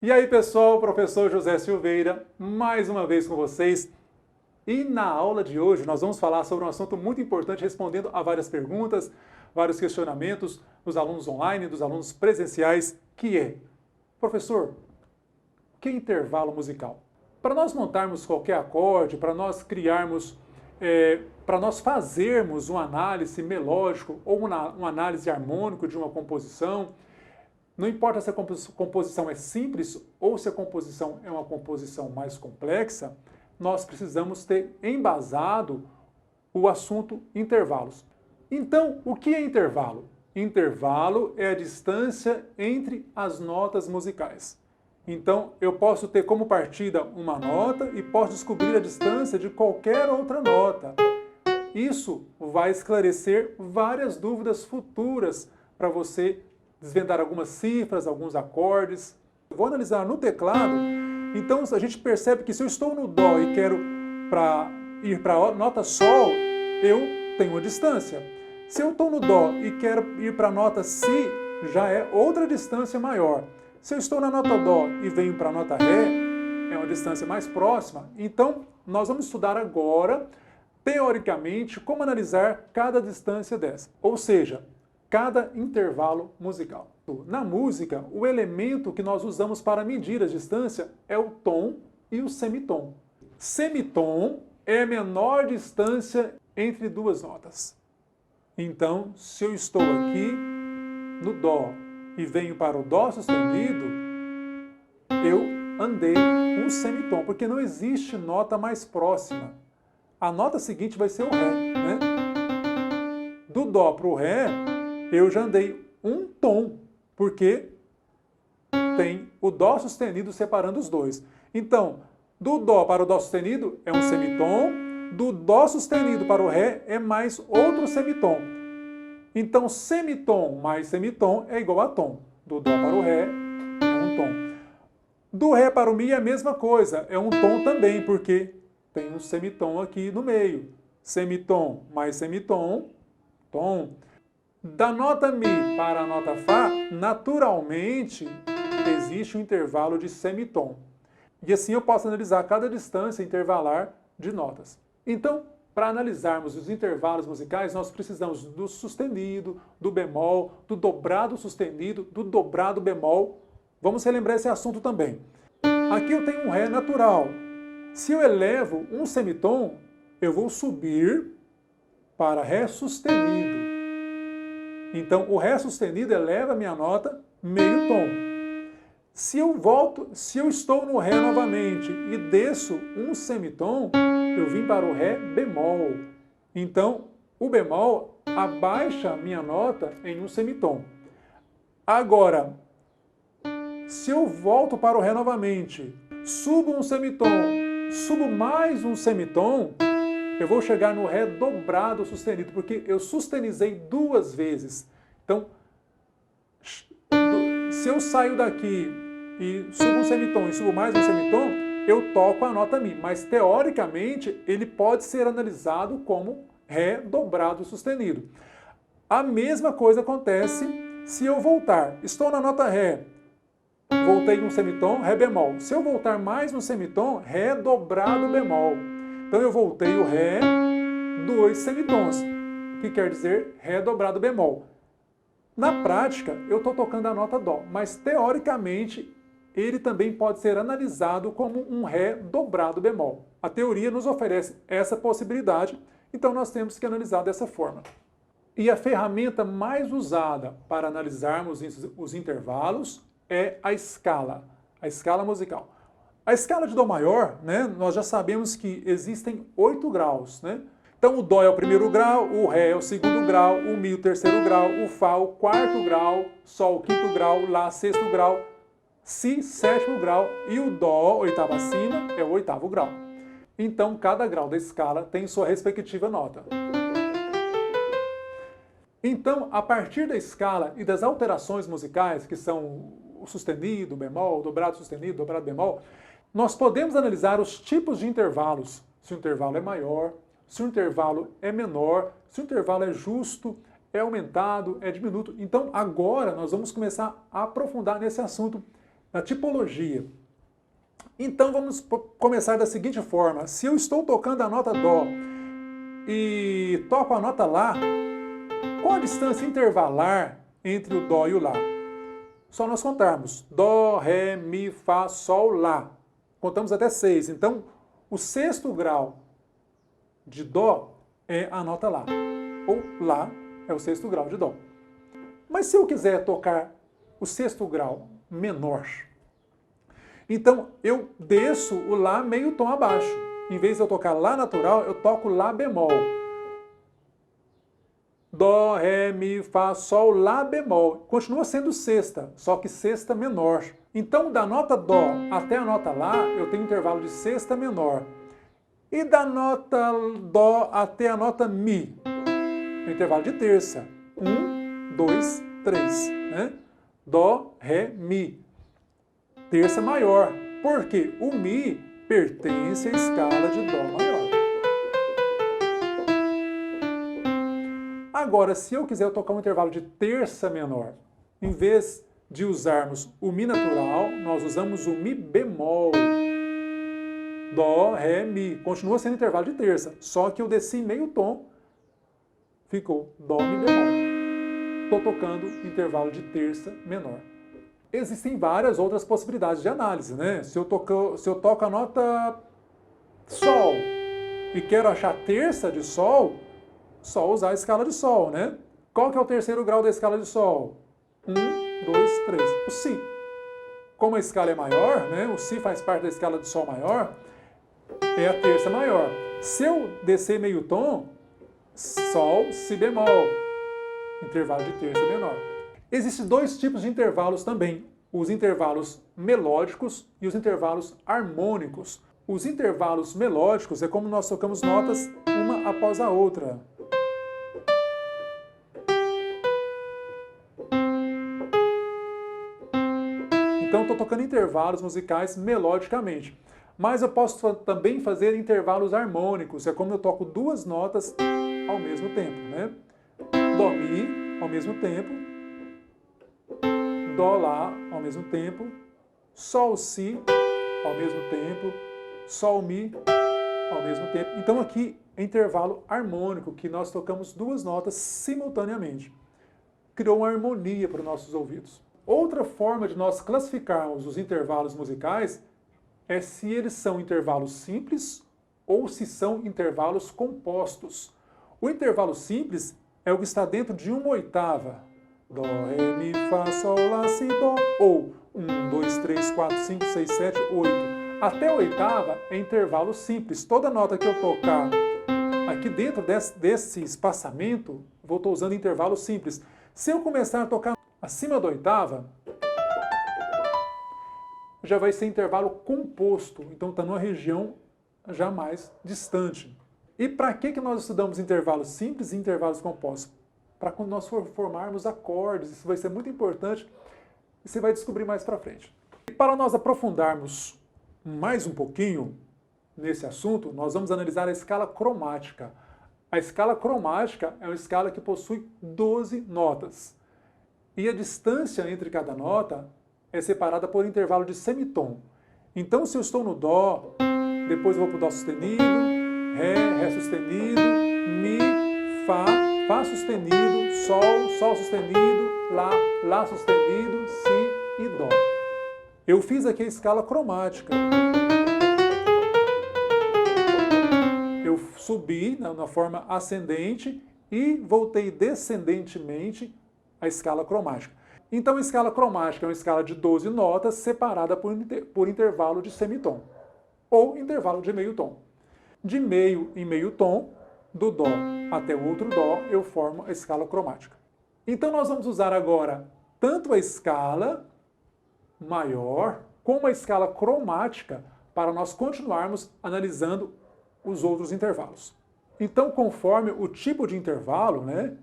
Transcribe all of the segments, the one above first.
E aí pessoal, professor José Silveira, mais uma vez com vocês. E na aula de hoje nós vamos falar sobre um assunto muito importante, respondendo a várias perguntas, vários questionamentos dos alunos online, dos alunos presenciais, que é: professor, o que é intervalo musical? Para nós montarmos qualquer acorde, para nós criarmos, para nós fazermos uma análise melódico ou uma análise harmônica de uma composição, não importa se a composição é simples ou se a composição é uma composição mais complexa, nós precisamos ter embasado o assunto intervalos. Então, o que é intervalo? Intervalo é a distância entre as notas musicais. Então, eu posso ter como partida uma nota e posso descobrir a distância de qualquer outra nota. Isso vai esclarecer várias dúvidas futuras para você desvendar algumas cifras, alguns acordes. Vou analisar no teclado. Então a gente percebe que se eu estou no Dó e quero ir para a nota Sol, eu tenho uma distância. Se eu estou no Dó e quero ir para a nota Si, já é outra distância maior. Se eu estou na nota Dó e venho para a nota Ré, é uma distância mais próxima. Então nós vamos estudar agora, teoricamente, como analisar cada distância dessa. Ou seja, cada intervalo musical. Na música, o elemento que nós usamos para medir a distância é o tom e o semitom. Semitom é a menor distância entre duas notas. Então, se eu estou aqui no Dó e venho para o Dó sustenido, eu andei um semitom, porque não existe nota mais próxima. A nota seguinte vai ser o Ré, né? Do Dó para o Ré, eu já andei um tom, porque tem o Dó sustenido separando os dois. Então, do Dó para o Dó sustenido é um semitom, do Dó sustenido para o Ré é mais outro semitom. Então, semitom mais semitom é igual a tom. Do Dó para o Ré é um tom. Do Ré para o Mi é a mesma coisa, é um tom também, porque tem um semitom aqui no meio. Semitom mais semitom, tom. Da nota Mi para a nota Fá, naturalmente, existe um intervalo de semitom. E assim eu posso analisar cada distância intervalar de notas. Então, para analisarmos os intervalos musicais, nós precisamos do sustenido, do bemol, do dobrado sustenido, do dobrado bemol. Vamos relembrar esse assunto também. Aqui eu tenho um Ré natural. Se eu elevo um semitom, eu vou subir para Ré sustenido. Então, o Ré sustenido eleva a minha nota meio tom. Se eu estou no Ré novamente e desço um semitom, eu vim para o Ré bemol. Então, o bemol abaixa a minha nota em um semitom. Agora, se eu volto para o Ré novamente, subo um semitom, subo mais um semitom, eu vou chegar no Ré dobrado sustenido, porque eu sustenizei duas vezes. Então, se eu saio daqui e subo um semitom e subo mais um semitom, eu toco a nota Mi. Mas, teoricamente, ele pode ser analisado como Ré dobrado sustenido. A mesma coisa acontece se eu voltar. Estou na nota Ré, voltei um semitom, Ré bemol. Se eu voltar mais um semitom, Ré dobrado bemol. Então eu voltei o Ré, dois semitons, que quer dizer Ré dobrado bemol. Na prática, eu estou tocando a nota Dó, mas teoricamente ele também pode ser analisado como um Ré dobrado bemol. A teoria nos oferece essa possibilidade, então nós temos que analisar dessa forma. E a ferramenta mais usada para analisarmos os intervalos é a escala musical. A escala de Dó maior, né, nós já sabemos que existem 8 graus, né? Então o Dó é o primeiro grau, o Ré é o segundo grau, o Mi o terceiro grau, o Fá o quarto grau, Sol o quinto grau, Lá sexto grau, Si sétimo grau e o Dó, oitavo acima, é o oitavo grau. Então cada grau da escala tem sua respectiva nota. Então, a partir da escala e das alterações musicais, que são o sustenido, o bemol, o dobrado sustenido, o dobrado bemol, nós podemos analisar os tipos de intervalos. Se o intervalo é maior, se o intervalo é menor, se o intervalo é justo, é aumentado, é diminuto. Então, agora nós vamos começar a aprofundar nesse assunto na tipologia. Então vamos começar da seguinte forma: se eu estou tocando a nota Dó e toco a nota Lá, qual a distância intervalar entre o Dó e o Lá? Só nós contarmos: Dó, Ré, Mi, Fá, Sol, Lá. Contamos até 6. Então, o sexto grau de Dó é a nota Lá. Ou Lá é o sexto grau de Dó. Mas se eu quiser tocar o sexto grau menor, então eu desço o Lá meio tom abaixo. Em vez de eu tocar Lá natural, eu toco Lá bemol. Dó, Ré, Mi, Fá, Sol, Lá bemol. Continua sendo sexta, só que sexta menor. Então, da nota Dó até a nota Lá, eu tenho um intervalo de sexta menor. E da nota Dó até a nota Mi, um intervalo de terça. 1, 2, 3. Né? Dó, Ré, Mi. Terça maior. Por quê? O Mi pertence à escala de Dó maior. Agora, se eu quiser tocar um intervalo de terça menor, em vez de usarmos o Mi natural, nós usamos o Mi bemol. Dó, Ré, Mi. Continua sendo intervalo de terça, só que eu desci meio tom, ficou Dó, Mi bemol. Estou tocando intervalo de terça menor. Existem várias outras possibilidades de análise, né? Se eu toco a nota Sol e quero achar terça de Sol, só usar a escala de Sol, né? Qual que é o terceiro grau da escala de Sol? 1, 2, 3. O Si. Como a escala é maior, né? O Si faz parte da escala de Sol maior, é a terça maior. Se eu descer meio tom, Sol, Si bemol. Intervalo de terça menor. Existem dois tipos de intervalos também. Os intervalos melódicos e os intervalos harmônicos. Os intervalos melódicos é como nós tocamos notas uma após a outra. Então, estou tocando intervalos musicais melodicamente. Mas eu posso também fazer intervalos harmônicos. É como eu toco duas notas ao mesmo tempo, né? Dó, Mi ao mesmo tempo. Dó, Lá ao mesmo tempo. Sol, Si ao mesmo tempo. Sol, Mi ao mesmo tempo. Então, aqui é intervalo harmônico, que nós tocamos duas notas simultaneamente. Criou uma harmonia para os nossos ouvidos. Outra forma de nós classificarmos os intervalos musicais é se eles são intervalos simples ou se são intervalos compostos. O intervalo simples é o que está dentro de uma oitava. Dó, Ré, Mi, Fá, Sol, Lá, Si, Dó. Ou 1, 2, 3, 4, 5, 6, 7, 8. Até a oitava é intervalo simples. Toda nota que eu tocar aqui dentro desse espaçamento, vou estar usando intervalo simples. Se eu começar a tocar acima da oitava, já vai ser intervalo composto. Então está numa região já mais distante. E para que nós estudamos intervalos simples e intervalos compostos? Para quando nós formarmos acordes. Isso vai ser muito importante e você vai descobrir mais para frente. E para nós aprofundarmos mais um pouquinho nesse assunto, nós vamos analisar a escala cromática. A escala cromática é uma escala que possui 12 notas. E a distância entre cada nota é separada por intervalo de semitom. Então, se eu estou no Dó, depois eu vou para o Dó sustenido, Ré sustenido, Mi, Fá, Fá sustenido, Sol, Sol sustenido, Lá sustenido, Si e Dó. Eu fiz aqui a escala cromática. Eu subi na forma ascendente e voltei descendentemente a escala cromática. Então, a escala cromática é uma escala de 12 notas separada por intervalo de semitom, ou intervalo de meio tom. De meio em meio tom, do Dó até o outro Dó, eu formo a escala cromática. Então, nós vamos usar agora tanto a escala maior como a escala cromática para nós continuarmos analisando os outros intervalos. Então, conforme o tipo de intervalo, né?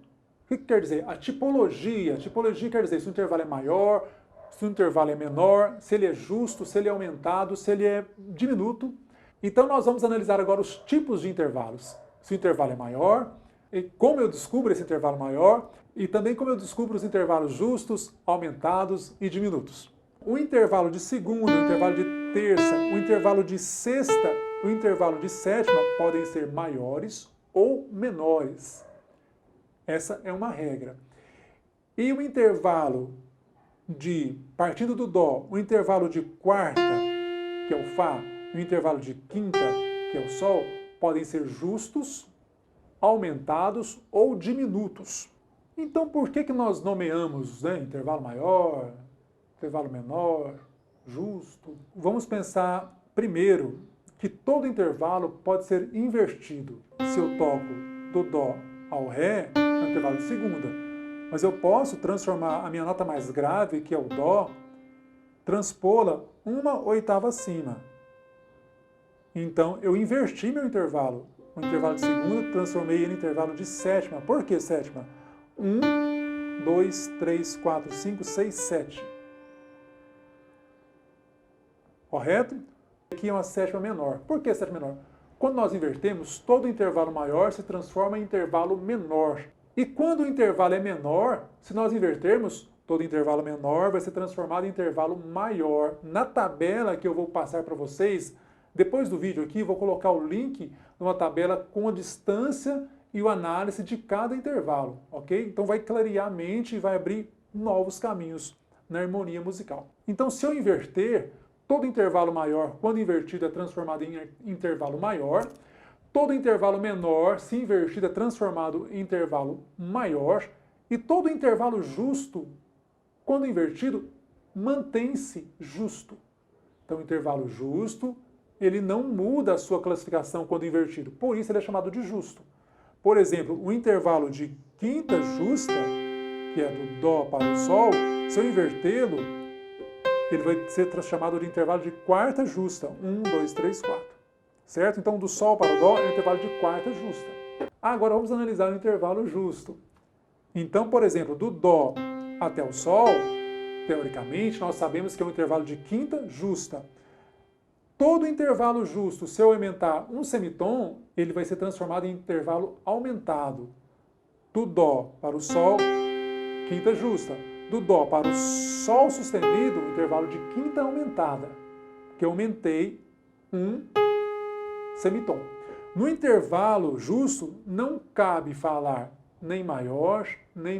O que quer dizer? A tipologia. A tipologia quer dizer se o intervalo é maior, se o intervalo é menor, se ele é justo, se ele é aumentado, se ele é diminuto. Então, nós vamos analisar agora os tipos de intervalos. Se o intervalo é maior, e como eu descubro esse intervalo maior, e também como eu descubro os intervalos justos, aumentados e diminutos. o intervalo de segunda, o intervalo de terça, o intervalo de sexta, o intervalo de sétima podem ser maiores ou menores. Essa é uma regra. E o intervalo de, partindo do Dó, o intervalo de quarta, que é o Fá, e o intervalo de quinta, que é o Sol, podem ser justos, aumentados ou diminutos. Então, por que nós nomeamos, né, intervalo maior, intervalo menor, justo? Vamos pensar primeiro que todo intervalo pode ser invertido. Se eu toco do Dó ao Ré, é um intervalo de segunda. Mas eu posso transformar a minha nota mais grave, que é o Dó, transpô-la uma oitava acima. Então, eu inverti meu intervalo. O intervalo de segunda, transformei ele em intervalo de sétima. Por que sétima? 1, 2, 3, 4, 5, 6, 7. Correto? Aqui é uma sétima menor. Por que sétima menor? Quando nós invertemos, todo intervalo maior se transforma em intervalo menor. E quando o intervalo é menor, se nós invertermos, todo intervalo menor vai ser transformado em intervalo maior. Na tabela que eu vou passar para vocês, depois do vídeo aqui, vou colocar o link numa tabela com a distância e o análise de cada intervalo, ok? Então vai clarear a mente e vai abrir novos caminhos na harmonia musical. Então, se eu inverter, todo intervalo maior, quando invertido, é transformado em intervalo maior. Todo intervalo menor, se invertido, é transformado em intervalo maior. E todo intervalo justo, quando invertido, mantém-se justo. Então, o intervalo justo, ele não muda a sua classificação quando invertido. Por isso, ele é chamado de justo. Por exemplo, o intervalo de quinta justa, que é do Dó para o Sol, se eu invertê-lo, ele vai ser chamado de intervalo de quarta justa. 1, 2, 3, 4. Certo? Então, do Sol para o Dó é o intervalo de quarta justa. Agora, vamos analisar o intervalo justo. Então, por exemplo, do Dó até o Sol, teoricamente, nós sabemos que é um intervalo de quinta justa. Todo intervalo justo, se eu aumentar um semitom, ele vai ser transformado em intervalo aumentado. Do Dó para o Sol, quinta justa. Do Dó para o Sol sustenido, um intervalo de quinta aumentada, que eu aumentei um semitom. No intervalo justo, não cabe falar nem maior, nem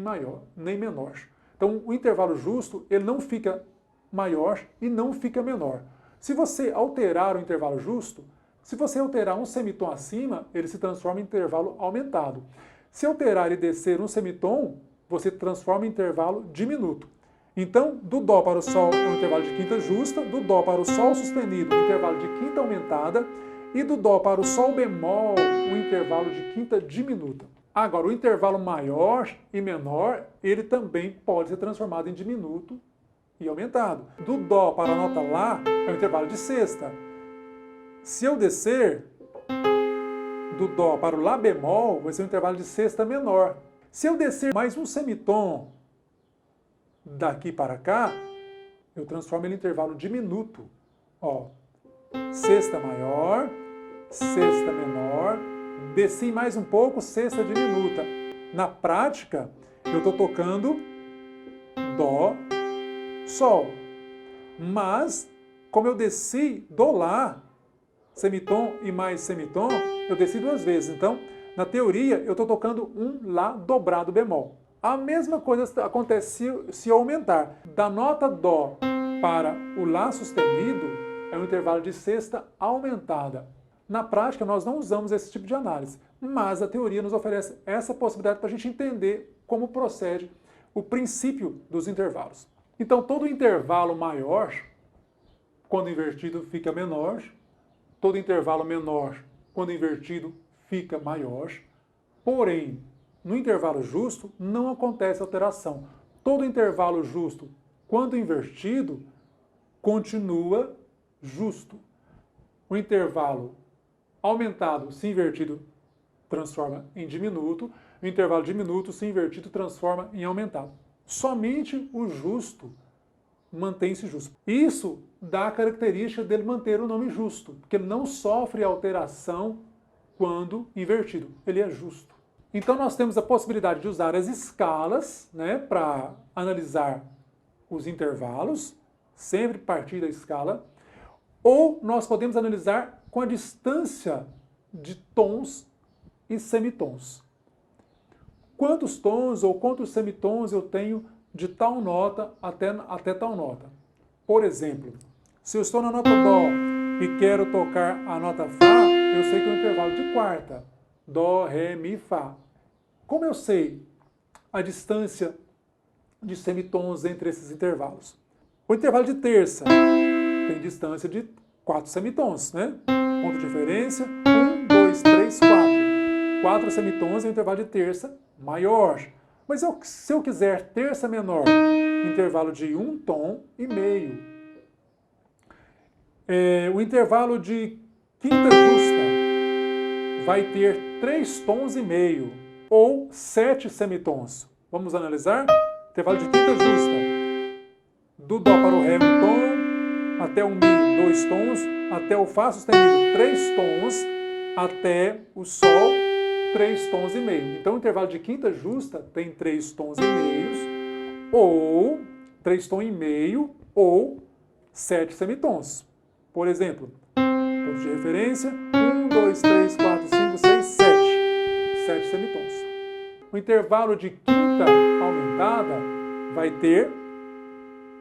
menor. Então, o intervalo justo, ele não fica maior e não fica menor. Se você alterar o intervalo justo, se você alterar um semitom acima, ele se transforma em intervalo aumentado. Se alterar e descer um semitom, você transforma em intervalo diminuto. Então, do Dó para o Sol é um intervalo de quinta justa, do Dó para o Sol sustenido, um intervalo de quinta aumentada, e do Dó para o Sol bemol, um intervalo de quinta diminuta. Agora, o intervalo maior e menor, ele também pode ser transformado em diminuto e aumentado. Do Dó para a nota Lá é um intervalo de sexta. Se eu descer do Dó para o Lá bemol, vai ser um intervalo de sexta menor. Se eu descer mais um semitom daqui para cá, eu transformo ele em intervalo diminuto. Ó, sexta maior, sexta menor, desci mais um pouco, sexta diminuta. Na prática, eu estou tocando Dó, Sol. Mas, como eu desci do Lá, semitom e mais semitom, eu desci duas vezes. Então, na teoria, eu estou tocando um Lá dobrado bemol. A mesma coisa acontece se eu aumentar. Da nota Dó para o Lá sustenido, é um intervalo de sexta aumentada. Na prática, nós não usamos esse tipo de análise, mas a teoria nos oferece essa possibilidade para a gente entender como procede o princípio dos intervalos. Então, todo intervalo maior, quando invertido, fica menor. Todo intervalo menor, quando invertido, fica maior. Porém, no intervalo justo, não acontece alteração. Todo intervalo justo, quando invertido, continua justo. O intervalo aumentado, se invertido, transforma em diminuto. O intervalo diminuto, se invertido, transforma em aumentado. Somente o justo mantém-se justo. Isso dá a característica dele manter o nome justo, porque ele não sofre alteração quando invertido. Ele é justo. Então nós temos a possibilidade de usar as escalas, né, para analisar os intervalos, sempre partir da escala, ou nós podemos analisar com a distância de tons e semitons. Quantos tons ou quantos semitons eu tenho de tal nota até tal nota? Por exemplo, se eu estou na nota Dó e quero tocar a nota Fá, eu sei que é um intervalo de quarta. Dó, Ré, Mi, Fá. Como eu sei a distância de semitons entre esses intervalos? O intervalo de terça tem distância de 4 semitons, né? Ponto de referência, 1, 2, 3, 4. 4 semitons é o intervalo de terça maior. Mas se eu quiser terça menor, intervalo de 1 tom e meio. O intervalo de quinta justa vai ter 3 tons e meio, ou 7 semitons. Vamos analisar? Intervalo de quinta justa. Do Dó para o Ré, 1 tom, até o Mi, 2 tons, até o Fá sustenido, 3 tons, até o Sol, 3 tons e meio. Então, o intervalo de quinta justa tem 3 tons e meios, ou 3 tons e meio, ou 7 semitons. Por exemplo, ponto de referência, 1, 2, 3, 4, 5, 6, 7. 7 semitons. O intervalo de quinta aumentada vai ter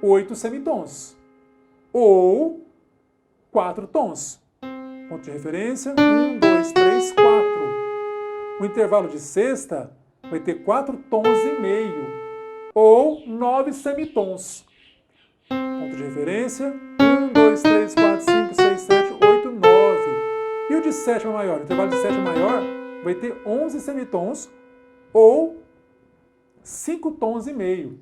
8 semitons, ou 4 tons. Ponto de referência, 1, 2, 3, 4. O intervalo de sexta vai ter 4 tons e meio, ou 9 semitons. Ponto de referência, 1, 2, 3, 4, 5, 6, 7, 8, 9. E o de sétima maior? O intervalo de sétima maior vai ter 11 semitons, ou 5 tons e meio.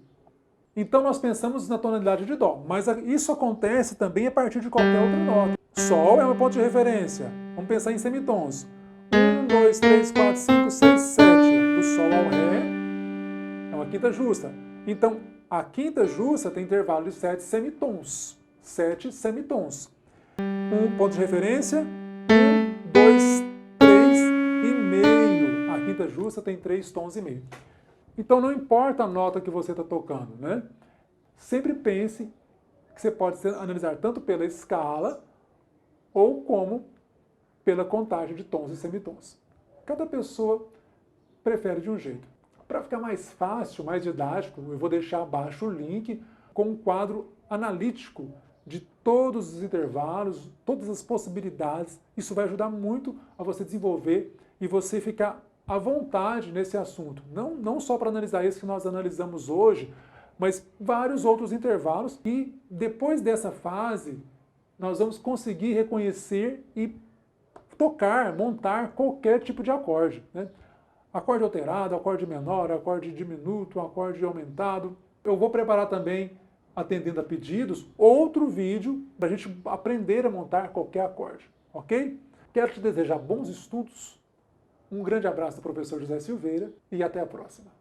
Então nós pensamos na tonalidade de Dó, mas isso acontece também a partir de qualquer outra nota. Sol é um ponto de referência. Vamos pensar em semitons. 1, 2, 3, 4, 5, 6, 7. Do Sol ao Ré é uma quinta justa. Então, a quinta justa tem intervalo de 7 semitons. 7 semitons. Um ponto de referência. 1, 2, 3 e meio. A quinta justa tem 3 tons e meio. Então, não importa a nota que você está tocando, né? Sempre pense que você pode analisar tanto pela escala ou como pela contagem de tons e semitons. Cada pessoa prefere de um jeito. Para ficar mais fácil, mais didático, eu vou deixar abaixo o link com um quadro analítico de todos os intervalos, todas as possibilidades. Isso vai ajudar muito a você desenvolver e você ficar à vontade nesse assunto. Não só para analisar esse que nós analisamos hoje, mas vários outros intervalos. E depois dessa fase, nós vamos conseguir reconhecer e tocar, montar qualquer tipo de acorde, né? Acorde alterado, acorde menor, acorde diminuto, acorde aumentado. Eu vou preparar também, atendendo a pedidos, outro vídeo para a gente aprender a montar qualquer acorde, ok? Quero te desejar bons estudos. Um grande abraço do professor José Silveira e até a próxima.